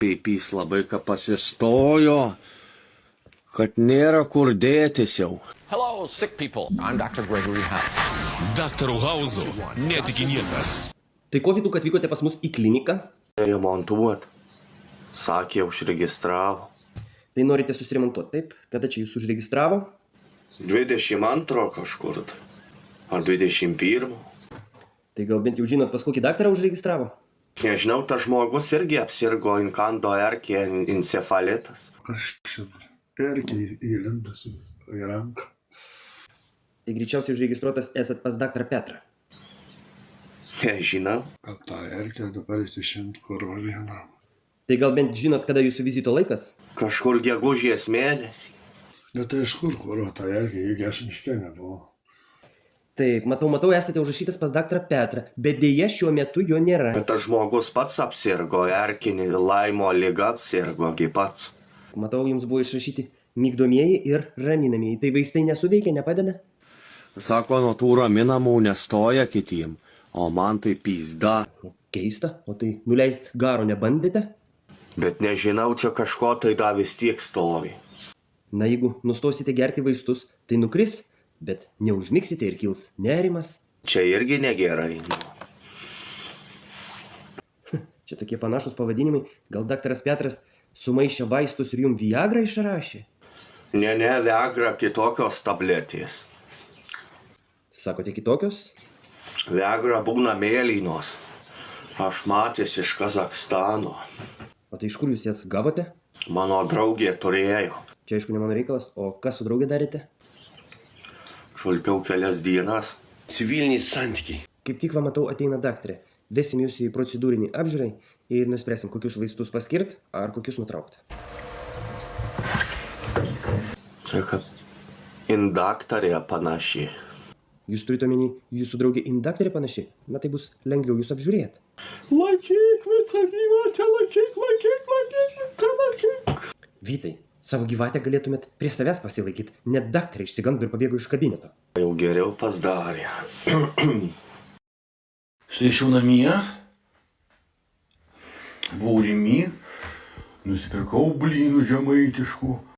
Peipys labai ką pasistojo, kad nėra kur dėtis jau. Hello, sick people. I'm Dr. Gregory House. Daktaru Hauzu netiki niekas. Tai ko Vytuk atvykote pas mus į kliniką? Remontuot. Sakė, užregistravo. Tai norite susiremontuoti, taip? Kada čia jūs užregistravo? 22 kažkur. Ar 21. Tai gal bent jau žinot, pas kokį daktarą užregistravo? Nežinau, tas žmogus irgi apsirgo inkando erkė encefalitas. Kažkaip erkė įlindas į ranką. Tai greičiausiai užregistruotas esat pas daktarą Petrą. Nežinau. Kad tą erkę dabar įsišimt kurva vieną. Tai gal bent žinot, kada jūsų vizito laikas? Kažkur gegužės mėnesį. Bet tai iš kur kurva tą erkę, jeigu aš miške nebuvo. Taip, matau, esate užrašytas pas daktarą Petrą, bet dėja šiuo metu jo nėra. Bet tas žmogus pats apsirgo, erkinį laimo ligą apsirgo pats. Matau, jums buvo išrašyti migdomieji ir raminamieji. Tai vaistai nesuveikia, nepadeda? Sako, nuo tų raminamų nestoja kitiem, o man tai pizda. Keista, o tai nuleist garo nebandėte? Bet nežinau, čia kažko tai da vis tiek stovi. Na, jeigu nustosite gerti vaistus, tai nukris, bet neužmigsite ir kils nerimas. Čia irgi negerai. Čia tokie panašus pavadinimai. Gal daktaras Petras sumaišė vaistus ir jums Viagrą išrašė? Ne, Viagra kitokios tabletės. Sakote kitokios? Viagra būna mėlynos. Aš matęs iš Kazakstano. O tai iš kur jūs jas gavote? Mano draugė turėjo. Čia aišku ne mano reikalas, o ką su draugė darėte? Šulpiau kelias dienas. Civiliniai santykiai. Kaip tik va matau ateina daktarė. Vesim jūs į procedūrinį apžiūrai ir nuspręsim, kokius vaistus paskirt ar kokius nutraukti. Čia kaip indaktarė panaši. Jūs turite omeny, jūsų draugė indaktarė panaši? Na tai bus lengviau jūs apžiūrėti. Laikyk, visą gyvatę, laikyk. Vytai, savo gyvatę galėtumėt prie savęs pasilaikyti. Net daktarė išsigando ir pabėgo iš kabineto. Jau geriau pasidarė. Štai šiau namie, buvau Rimi, nusipirkau blynų žemaitiškų,